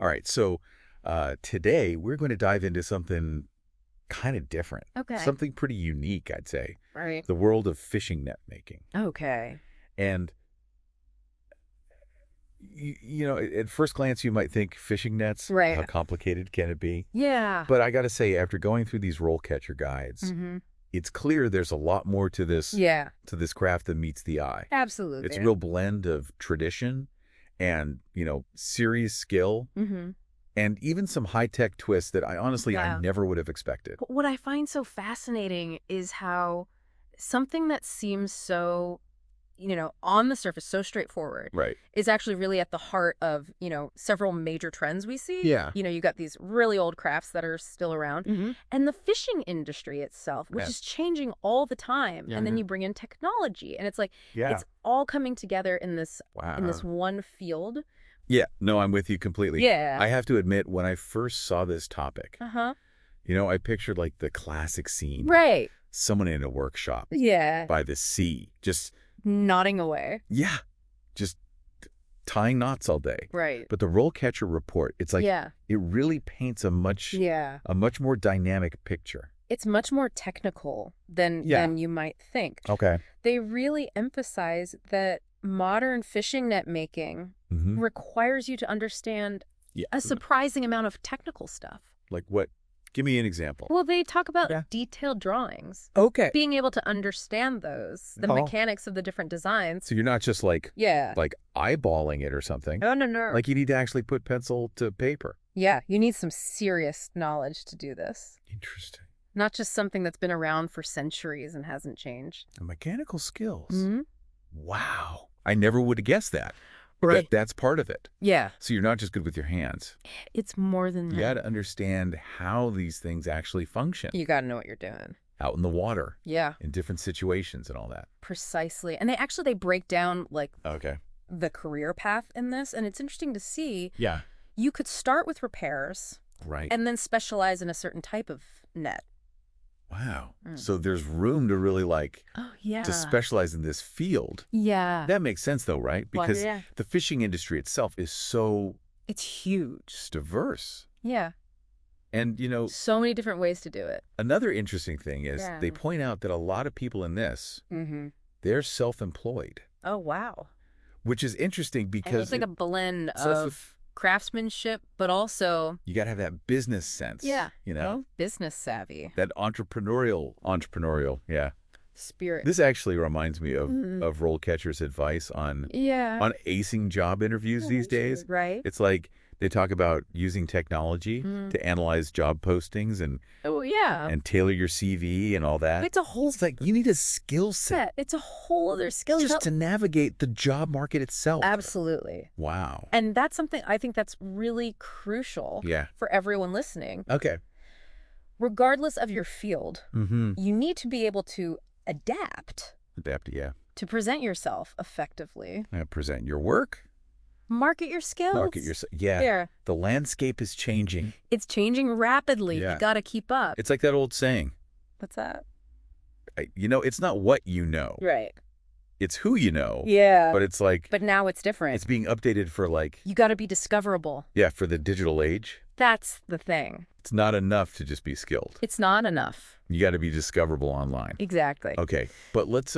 All right, so today we're going to dive into something kind of different. Okay. Something pretty unique, I'd say. Right. The world of fishing net making. Okay. And, at first glance, you might think fishing nets, how Right. complicated can it be? Yeah. But I got to say, after going through these RoleCatcher guides, Mm-hmm. it's clear there's a lot more to Yeah. this craft than meets the eye. Absolutely. It's a real blend of tradition and, serious skill Mm-hmm. and even some high-tech twists that I Yeah. never would have expected. What I find so fascinating is how something that seems so, on the surface, so straightforward, Right. is actually really at the heart of, several major trends we see. Yeah. You got these really old crafts that are still around, Mm-hmm. and the fishing industry itself, which Yeah. is changing all the time. Yeah. And then you bring in technology, and it's like, Yeah. it's all coming together in this Wow. one field. Yeah. No, I'm with you completely. Yeah. I have to admit, when I first saw this topic, Uh-huh. I pictured like the classic scene. Right. Someone in a workshop Yeah. by the sea. Just, Nodding away. yeah. Just tying knots all day. Right. But the RoleCatcher report, it's like, Yeah. it really paints a much more dynamic picture. It's much more technical than you might think. Okay. They really emphasize that modern fishing net making Mm-hmm. requires you to understand Yeah. a surprising amount of technical stuff. Like what? Give me an example. Well, they talk about Yeah. detailed drawings. Okay. Being able to understand those, the mechanics of the different designs. So you're not just like eyeballing it or something. No. Like you need to actually put pencil to paper. Yeah, you need some serious knowledge to do this. Interesting. Not just something that's been around for centuries and hasn't changed. And mechanical skills. Mm-hmm. Wow. I never would have guessed that. Right. That's part of it. Yeah. So you're not just good with your hands. It's more than You that. got to understand how these things actually function You got to know what you're doing. out in the water, Yeah, in different situations and all that. precisely. And they break down like Okay. the career path in this. And it's interesting to see Yeah. you could start with repairs Right. and then specialize in a certain type of net. Wow. Mm. So there's room to really Oh, yeah. to specialize in this field. Yeah. That makes sense though, right? Well, Because yeah. the fishing industry itself is so It's huge. just diverse. Yeah. And, So many different ways to do it. another interesting thing is Yeah. they point out that a lot of people in this, Mm-hmm. they're self-employed, Oh, wow. which is interesting And because it's like a blend it's also- of craftsmanship, but also you got to have that business sense. business savvy That entrepreneurial, yeah. spirit. This actually reminds me of Mhm. RoleCatcher's advice on Yeah. acing job interviews these days. Right. It's like they talk about using technology Mhm. to analyze job postings and Oh, yeah. tailor your CV and all that. It's a whole It's like you need a skill set It's a whole other skill just set. to navigate the job market itself. Absolutely. Wow. And that's something I think that's really crucial Yeah. for everyone listening. Okay. Regardless of your field, Mm-hmm. you need to be able to adapt Adapt, yeah. to present yourself effectively. Present your work. Market your skills. Market yourself. Yeah. There. The landscape is changing. It's changing rapidly. Yeah. You got to keep up. It's like that old saying. What's that? It's not what you know. Right. It's who you know. Yeah. But it's like But now it's different. it's being updated for You got to be discoverable. for the digital age. That's the thing. It's not enough to just be skilled. It's not enough. You got to be discoverable online. Exactly. Okay, but let's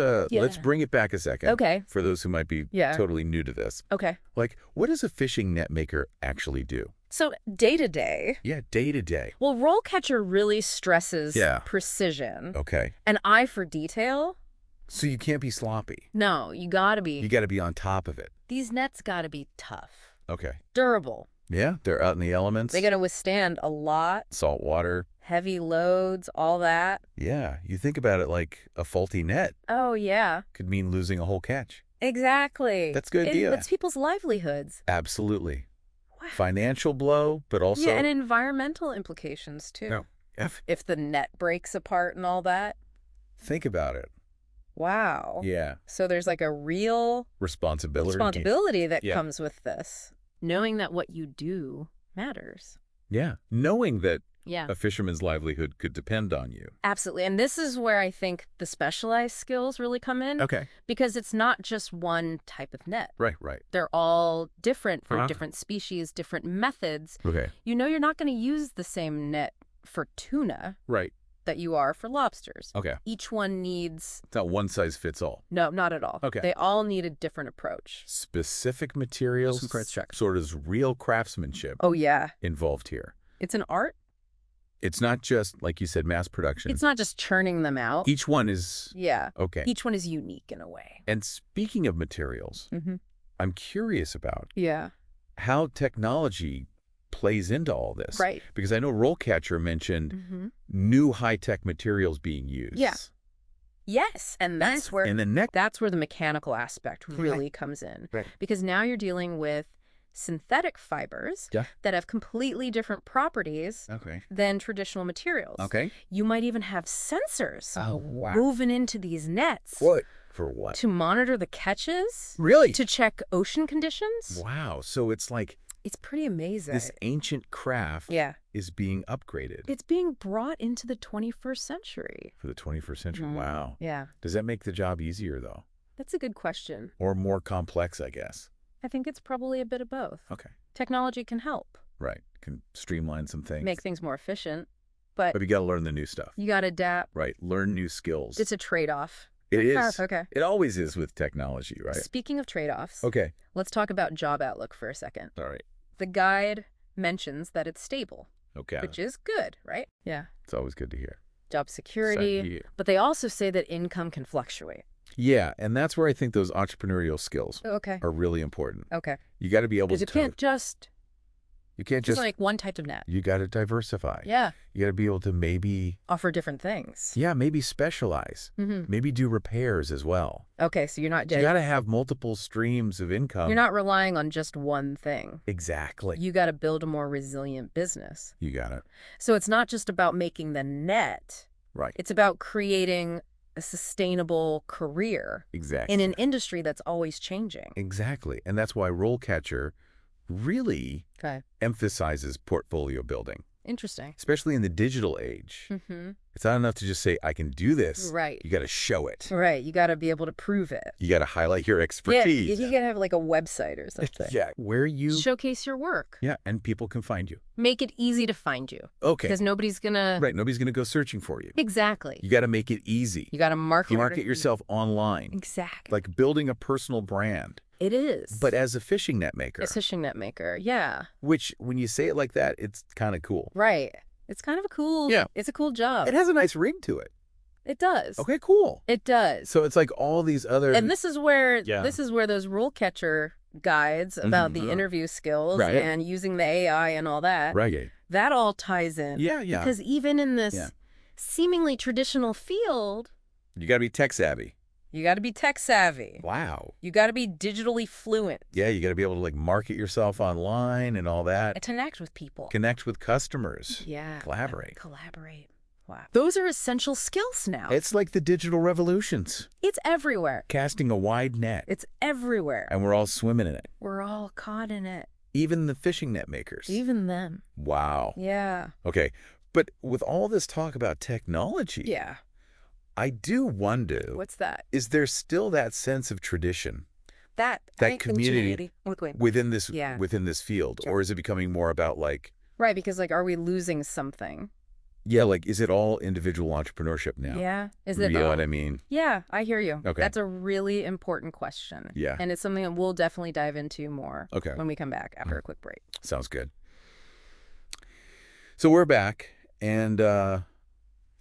bring it back a second. Okay. For those who might be Yeah. totally new to this. Okay. Like, what does a fishing net maker actually do? So day to day, Yeah, day to day. well, RoleCatcher really stresses Yeah. precision, Okay. an eye for detail. So you can't be sloppy. No, you got to be. You got to be on top of it. These nets got to be tough, Okay. durable. Yeah, they're out in the elements. They got to withstand a lot, Salt water. heavy loads, all that. Yeah, you think about it like a faulty net Oh, yeah. could mean losing a whole catch. Exactly. That's a good idea. It's people's livelihoods. Absolutely. Wow. Financial blow, but also Yeah, and environmental implications, too. No. If the net breaks apart and all that. Think about it. Wow. Yeah. So there's like a real Responsibility. that Yeah. comes with this. Knowing that what you do matters. Yeah. Knowing that Yeah. a fisherman's livelihood could depend on you. Absolutely. And this is where I think the specialized skills really come in. Okay. Because it's not just one type of net. Right, right. They're all different for Uh-huh. different species, different methods. Okay. You know you're not going to use the same net for tuna Right. that you are for lobsters. Okay. Each one needs... It's not one size fits all. No, not at all. Okay. They all need a different approach. Specific materials, sort of real craftsmanship Oh, yeah. involved here. It's an art. It's not just, like you said, mass production. It's not just churning them out. Each one is... Yeah. Okay. Each one is unique in a way. And speaking of materials, I'm curious about Yeah. how technology plays into all this. Right. Because I know RoleCatcher mentioned new high-tech materials being used. Yeah. Yes, and that's where the mechanical aspect really comes in. Right. Because now you're dealing with synthetic fibers that have completely different properties than traditional materials. Okay. You might even have sensors wow. woven into these nets. What? For what? To monitor the catches. Really? To check ocean conditions. Wow. So it's like... It's pretty amazing. This ancient craft is being upgraded. It's being brought into the 21st century. For the 21st century. Wow. Yeah. Does that make the job easier, though? That's a good question. Or more complex, I guess? I think it's probably a bit of both. Okay. Technology can help. Right. Can streamline some things. Make things more efficient. But you got to learn the new stuff. You got to adapt. Right. Learn new skills. It's a trade-off. It is. Okay. It always is with technology, right? Speaking of trade-offs, let's talk about job outlook for a second. All right. The guide mentions that it's stable. Okay. Which is good, right? Yeah. It's always good to hear. Job security. But they also say that income can fluctuate. Yeah, and that's where I think those entrepreneurial skills are really important. Okay. You got to be able to... Because you can't just like one type of net. You got to diversify. Yeah. You got to be able to maybe... offer different things. Yeah, maybe specialize. Maybe do repairs as well. Okay, so you're not... You got to have multiple streams of income. You're not relying on just one thing. Exactly. You got to build a more resilient business. You got it. So it's not just about making the net. Right. It's about creating a sustainable career. Exactly. In an industry that's always changing. Exactly. And that's why RoleCatcher really emphasizes portfolio building. Interesting. Especially in the digital age. It's not enough to just say, I can do this. Right. You got to show it. Right. You got to be able to prove it. You got to highlight your expertise. Yeah, you got to have like a website or something. Yeah. Where you... showcase your work. Yeah, and people can find you. Make it easy to find you. Okay. Because nobody's going to... Right, nobody's going to go searching for you. Exactly. You got to make it easy. You got to market yourself online. Exactly. Like building a personal brand. It is. But as a fishing net maker. A fishing net maker, yeah. Which, when you say it like that, it's kind of cool. Right. It's kind of a cool... Yeah. It's a cool job. It has a nice ring to it. It does. Okay, cool. It does. So it's like all these other... And this is where those RoleCatcher guides about the interview skills and using the AI and all that. Right. That all ties in. Yeah, yeah. Because even in this seemingly traditional field... You got to be tech savvy. You got to be tech savvy. Wow. You got to be digitally fluent. Yeah, you got to be able to like market yourself online and all that. And connect with people. Connect with customers. Yeah. Collaborate. Wow. Those are essential skills now. It's like the digital revolutions. It's everywhere. Casting a wide net. It's everywhere. And we're all swimming in it. We're all caught in it. Even the fishing net makers. Even them. Wow. Yeah. Okay. But with all this talk about technology. Yeah. I do wonder. What's that? Is there still that sense of tradition? That community within this field? Sure. Or is it becoming more about like... Right, because like, are we losing something? Yeah, like, is it all individual entrepreneurship now? Yeah. Is it? You know what I mean? Yeah, I hear you. Okay. That's a really important question. Yeah. And it's something that we'll definitely dive into more when we come back after a quick break. Sounds good. So we're back, and...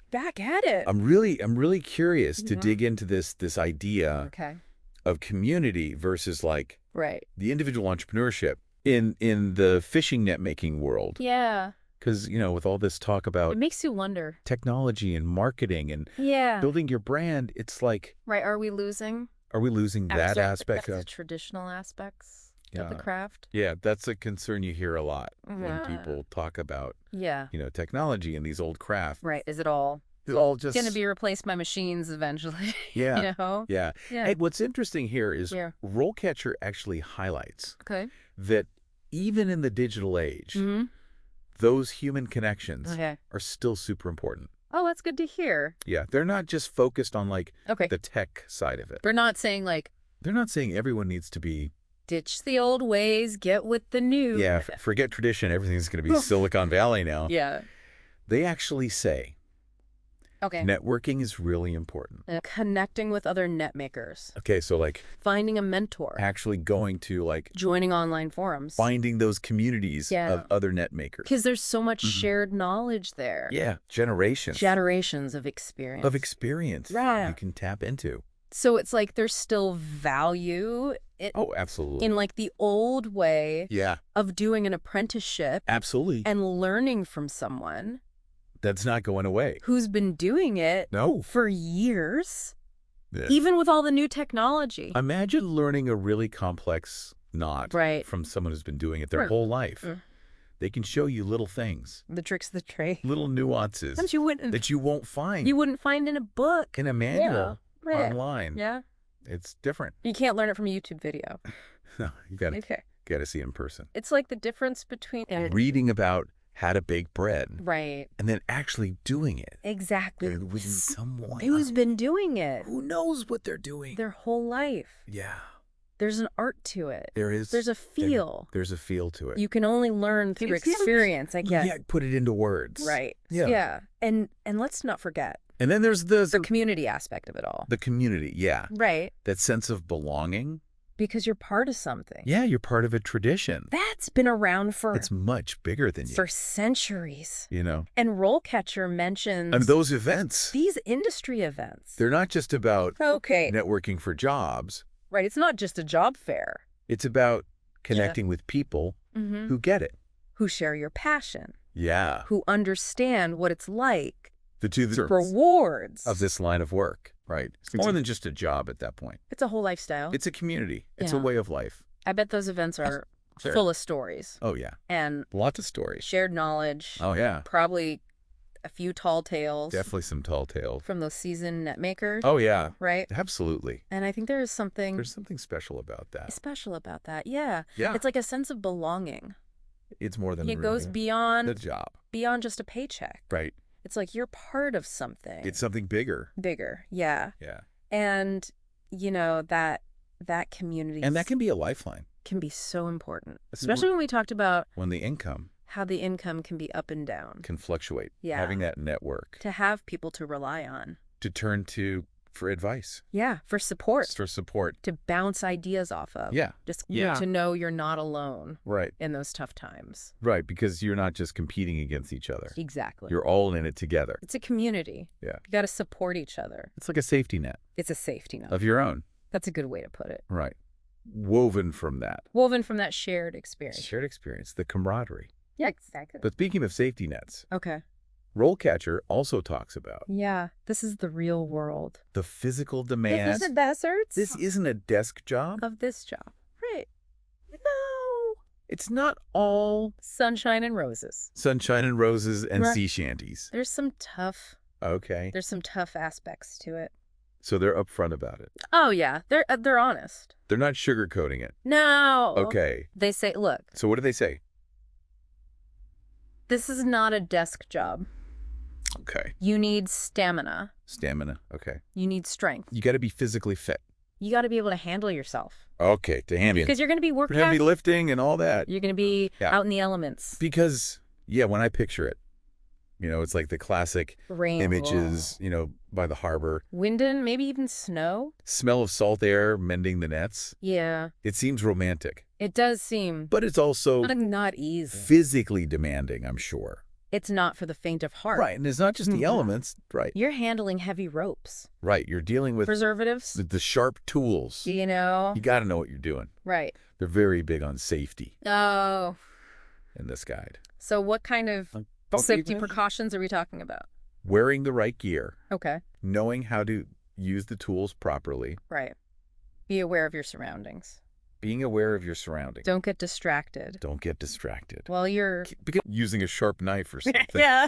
back at it. I'm really curious to dig into this idea of community versus like the individual entrepreneurship in the fishing net making world. Yeah. Because, you know, with all this talk about... It makes you wonder. Technology and marketing and building your brand, it's like... Right, are we losing that aspect of... the traditional aspects of the craft? Yeah, that's a concern you hear a lot when people talk about, you know, technology and these old crafts. Right, is it all just... going to be replaced by machines eventually? Yeah. You know? Yeah. Hey, what's interesting here is RoleCatcher actually highlights that even in the digital age, those human connections are still super important. Oh, that's good to hear. Yeah, they're not just focused on like the tech side of it. They're not saying like... They're not saying everyone needs to be... Ditch the old ways, get with the new. Yeah, forget tradition. Everything's going to be Silicon Valley now. Yeah. They actually say networking is really important. Connecting with other net makers. Okay, so like... Finding a mentor. Actually going to like... Joining online forums. Finding those communities of other net makers. Because there's so much shared knowledge there. Yeah, generations. Generations of experience. Of experience you can tap into. So it's like there's still value absolutely. In like the old way of doing an apprenticeship. Absolutely. And learning from someone. That's not going away. Who's been doing it for years, even with all the new technology. Imagine learning a really complex knot from someone who's been doing it their whole life. They can show you little things. The tricks of the trade. Little nuances that you won't find. You wouldn't find in a book. In a manual online. Yeah. It's different. You can't learn it from a YouTube video. No, you got to see it in person. It's like the difference between... reading about how to bake bread. Right. And then actually doing it. Exactly. With someone who's been doing it. Who knows what they're doing. Their whole life. Yeah. There's an art to it. There is. There's a feel. There's a feel to it. You can only learn through experience, I guess. Yeah, put it into words. Right. Yeah. And let's not forget. And then there's the community aspect of it all. The community, Right. That sense of belonging. Because you're part of something. Yeah, you're part of a tradition. That's been around for... It's much bigger than you. For centuries. You know? And RoleCatcher mentions... And those events. These industry events. They're not just about networking for jobs. Right, it's not just a job fair. It's about connecting with people who get it. Who share your passion. Yeah. Who understand what it's like. The rewards. Of this line of work. Right. It's more than just a job at that point. It's a whole lifestyle. It's a community. It's a way of life. I bet those events are full of stories. Oh, yeah. And lots of stories. Shared knowledge. Oh, yeah. Probably a few tall tales. Definitely some tall tales. From those seasoned net makers. Oh, yeah. Right? Absolutely. And I think there's something special about that. Yeah. Yeah. It's like a sense of belonging. It's more than it goes beyond the job. Beyond just a paycheck. Right. It's like you're part of something. It's something bigger. Yeah. Yeah. And, you know, that community... And that can be a lifeline. Can be so important. Especially when we talked about... When the income... How the income can be up and down. Can fluctuate. Yeah. Having that network. To have people to rely on. To turn to for advice. Yeah. For support. To bounce ideas off of. Yeah. Just to know you're not alone. Right. In those tough times. Right. Because you're not just competing against each other. Exactly. You're all in it together. It's a community. Yeah. You got to support each other. It's like a safety net. It's a safety net. Of your own. That's a good way to put it. Right. Woven from that. Shared experience. Shared experience. The camaraderie. Yeah, exactly. But speaking of safety nets. Okay. RoleCatcher also talks about. Yeah, this is the real world. The physical demands. This isn't deserts. This isn't a desk job. Of this job. Right. No. It's not all. Sunshine and roses. Sunshine and roses and sea shanties. There's some tough. Okay. There's some tough aspects to it. So they're upfront about it. Oh, yeah. They're honest. They're not sugarcoating it. No. Okay. They say, look. So what do they say? This is not a desk job. Okay. You need stamina. Stamina. Okay. You need strength. You got to be physically fit. You got to be able to handle yourself. Okay. To handle. Because you're going to be working. Heavy lifting and all that. You're going to be out in the elements. Because, when I picture it, it's like the classic images, by the harbor. Wind and maybe even snow. Smell of salt air, mending the nets. Yeah. It seems romantic. It does seem. But it's also not easy. Physically demanding, I'm sure. It's not for the faint of heart. Right. And it's not just the elements. Right. You're handling heavy ropes. Right. You're dealing with preservatives. The sharp tools. You got to know what you're doing. Right. They're very big on safety. Oh. In this guide. So what kind of safety precautions are we talking about? Wearing the right gear. Okay. Knowing how to use the tools properly. Right. Be aware of your surroundings. Being aware of your surroundings. Don't get distracted. Don't get distracted. While you're... Using a sharp knife or something. Yeah.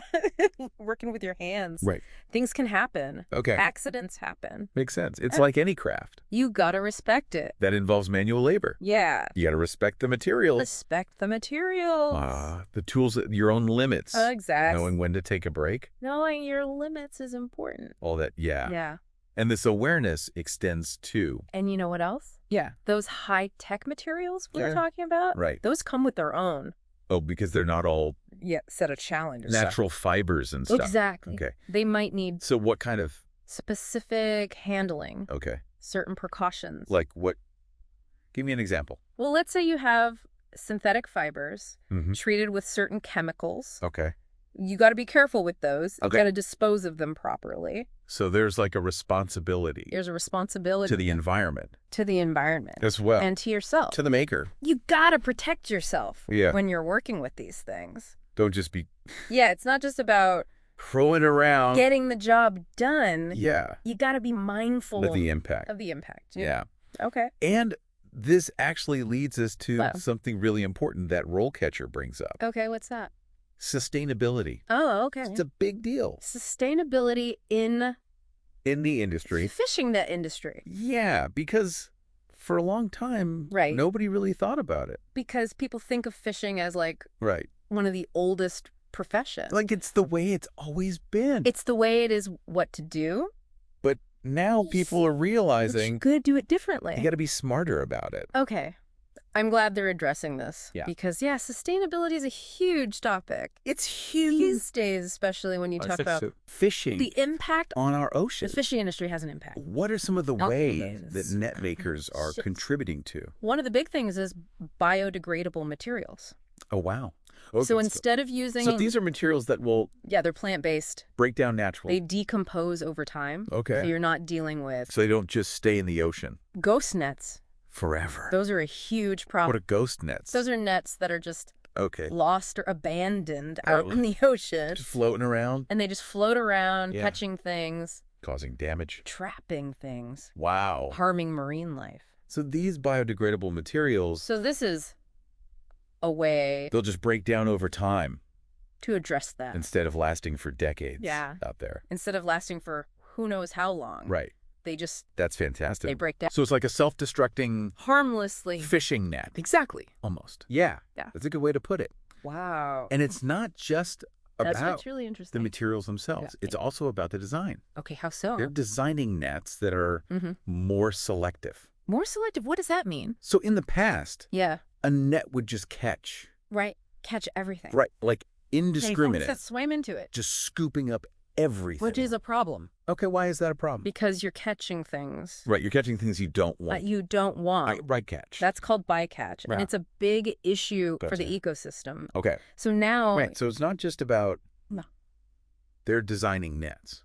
Working with your hands. Right. Things can happen. Okay. Accidents happen. Makes sense. It's like any craft. You gotta respect it. That involves manual labor. Yeah. You gotta respect the materials. Respect the materials. The tools, your own limits. Exactly. Knowing when to take a break. Knowing your limits is important. All that, yeah. Yeah. And this awareness extends to... And you know what else? Yeah. Those high-tech materials we were talking about? Right. Those come with their own. Oh, because they're not all... Yeah, set of challenges. Natural fibers and stuff. Exactly. Okay. They might need... So what kind of... Specific handling. Okay. Certain precautions. Like what? Give me an example. Well, let's say you have synthetic fibers treated with certain chemicals. Okay. You got to be careful with those. Okay. You got to dispose of them properly. So there's like a responsibility. There's a responsibility. To the environment. To the environment. As well. And to yourself. To the maker. You got to protect yourself when you're working with these things. Don't just be... Yeah, it's not just about... throwing around. Getting the job done. Yeah. You got to be mindful... Of the impact. Of the impact. Yeah. Okay. And this actually leads us to something really important that RoleCatcher brings up. Okay, what's that? Sustainability. Oh, okay. It's a big deal. Sustainability in the industry. Fishing net industry. Yeah, because for a long time, nobody really thought about it. Because people think of fishing as like one of the oldest professions. Like it's the way it's always been. It's the way it is what to do. But now people are realizing you could do it differently. You got to be smarter about it. Okay. I'm glad they're addressing this. Yeah. Because, sustainability is a huge topic. It's huge. These days, especially when you talk about fishing. The impact on our ocean. The fishing industry has an impact. What are some of the ways that net makers are contributing to? One of the big things is biodegradable materials. Oh, wow. Okay, so instead of using... So these are materials that will... Yeah, they're plant-based. Break down naturally. They decompose over time. Okay. So you're not dealing with... So they don't just stay in the ocean. Ghost nets. Forever. Those are a huge problem. What are ghost nets? Those are nets that are just Okay. Lost or abandoned out in the ocean. Just floating around. And they just float around, catching things. Causing damage. Trapping things. Wow. Harming marine life. So these biodegradable materials... So this is a way... They'll just break down over time. To address that. Instead of lasting for decades out there. Instead of lasting for who knows how long. Right. They just... That's fantastic. They break down. So it's like a self-destructing... Harmlessly. Fishing net. Exactly. Almost. Yeah. Yeah. That's a good way to put it. Wow. And it's not just about really interesting. the materials themselves. Yeah. It's also about the design. Okay, how so? They're designing nets that are more selective. More selective? What does that mean? So in the past, a net would just catch. Right. Catch everything. Right. Like indiscriminate. Things that swam into it. Just scooping up everything. Which is a problem. Okay, why is that a problem? Because you're catching things. Right, you're catching things you don't want. You don't want. Right catch. That's called bycatch. And it's a big issue for the ecosystem. Okay. So now... Right, so it's not just about... No. They're designing nets.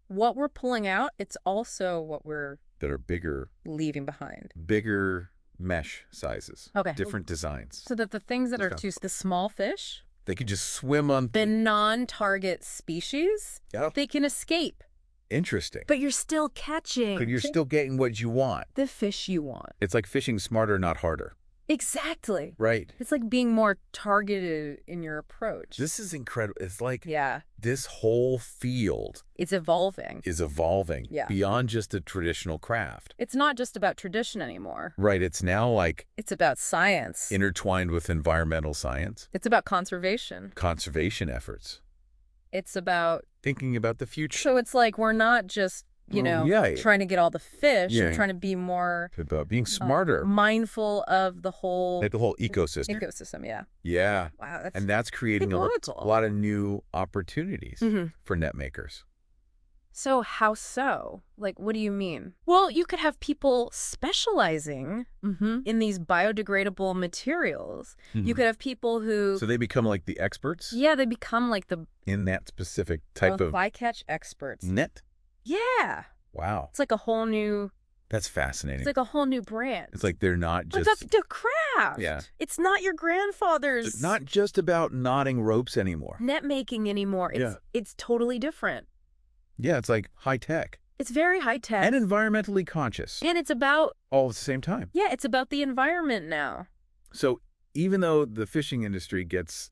What we're pulling out, it's also what we're... That are bigger. Leaving behind. Bigger mesh sizes. Okay. Different designs. So that the things that are the small fish... They can just swim on... The non-target species, they can escape. Interesting. But you're still catching. But you're still getting what you want. The fish you want. It's like fishing smarter, not harder. Exactly. Right. It's like being more targeted in your approach. This is incredible. It's like this whole field... It's evolving. Is evolving beyond just a traditional craft. It's not just about tradition anymore. Right. It's now like... It's about science. Intertwined with environmental science. It's about conservation. Conservation efforts. It's about... Thinking about the future. So it's like we're not just... You know, trying to get all the fish, trying to be more... About being smarter. Mindful of the whole... Like the whole ecosystem. Ecosystem, yeah. Yeah. Wow, and that's creating a lot of new opportunities for net makers. So how so? Like, what do you mean? Well, you could have people specializing in these biodegradable materials. You could have people who... So they become like the experts? Yeah, they become like the... In that specific type of... bycatch experts. Net? Yeah. Wow. It's like a whole new... That's fascinating. It's like a whole new brand. It's like they're not just... But the craft. Yeah. It's not your grandfather's... It's not just about knotting ropes anymore. Net making anymore. It's totally different. Yeah, it's like high tech. It's very high-tech. And environmentally conscious. And it's about... all at the same time. Yeah, it's about the environment now. So even though the fishing industry gets,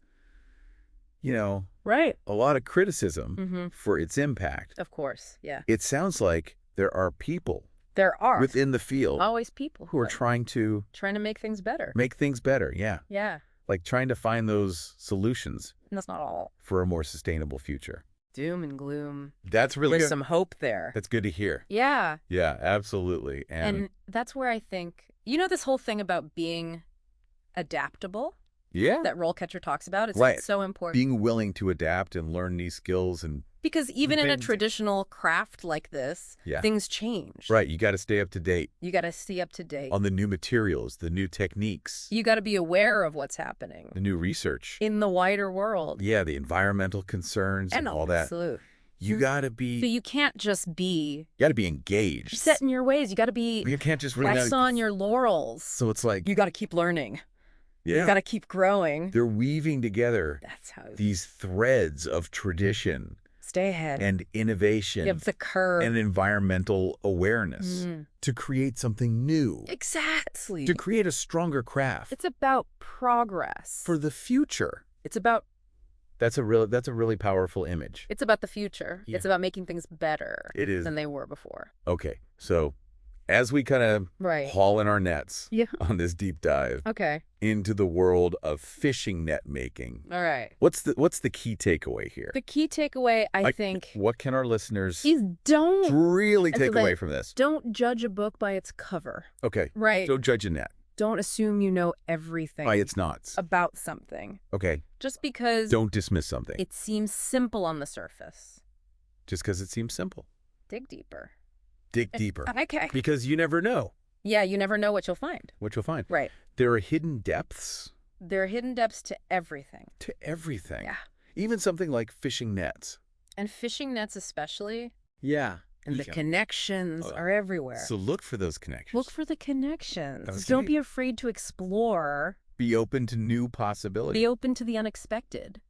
you know, right, a lot of criticism for its impact. Of course, yeah. It sounds like there are people. There are. Within the field. Always people. Who are trying to make things better. Make things better, yeah. Yeah. Like trying to find those solutions. And that's not all. For a more sustainable future. Doom and gloom. That's really There's good. some hope there. That's good to hear. Yeah. Yeah, absolutely. And that's where I think, you know, this whole thing about being adaptable? Yeah. That RoleCatcher talks about? It's right. so important. Being willing to adapt and learn these skills. And because even in a traditional craft like this, things change. Right. You got to stay up to date. You got to stay up to date. On the new materials, the new techniques. You got to be aware of what's happening. The new research. In the wider world. Yeah, the environmental concerns and all that. Absolutely. You got to be... So you can't just be... You got to be engaged. Set in your ways. You got to be... You can't just really... rest on your laurels. So it's like... You got to keep learning. Yeah. You got to keep growing. They're weaving together these threads of tradition. Stay ahead. And innovation. You have the curve. And environmental awareness to create something new. Exactly. To create a stronger craft. It's about progress. For the future. It's about... That's a really powerful image. It's about the future. Yeah. It's about making things better than they were before. Okay. So as we kind of haul in our nets on this deep dive into the world of fishing net making. All right. What's the key takeaway here? The key takeaway, I think... What can our listeners don't really take away from this? Don't judge a book by its cover. Okay. Right. Don't judge a net. Don't assume you know everything. By its knots. About something. Okay. Just because... Don't dismiss something. It seems simple on the surface. Just because it seems simple. Dig deeper. Dig deeper. Okay. Because you never know. Yeah, you never know what you'll find. What you'll find. Right. There are hidden depths. There are hidden depths to everything. To everything. Yeah. Even something like fishing nets. And fishing nets especially. Yeah. And the connections are everywhere. So look for those connections. Look for the connections. Okay. Don't be afraid to explore. Be open to new possibilities. Be open to the unexpected.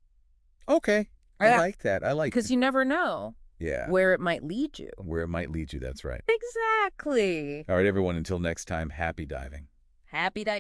Okay. I like that. I like it. Because you never know. Yeah. Where it might lead you. Where it might lead you, that's right. Exactly. All right, everyone, until next time, happy diving. Happy diving.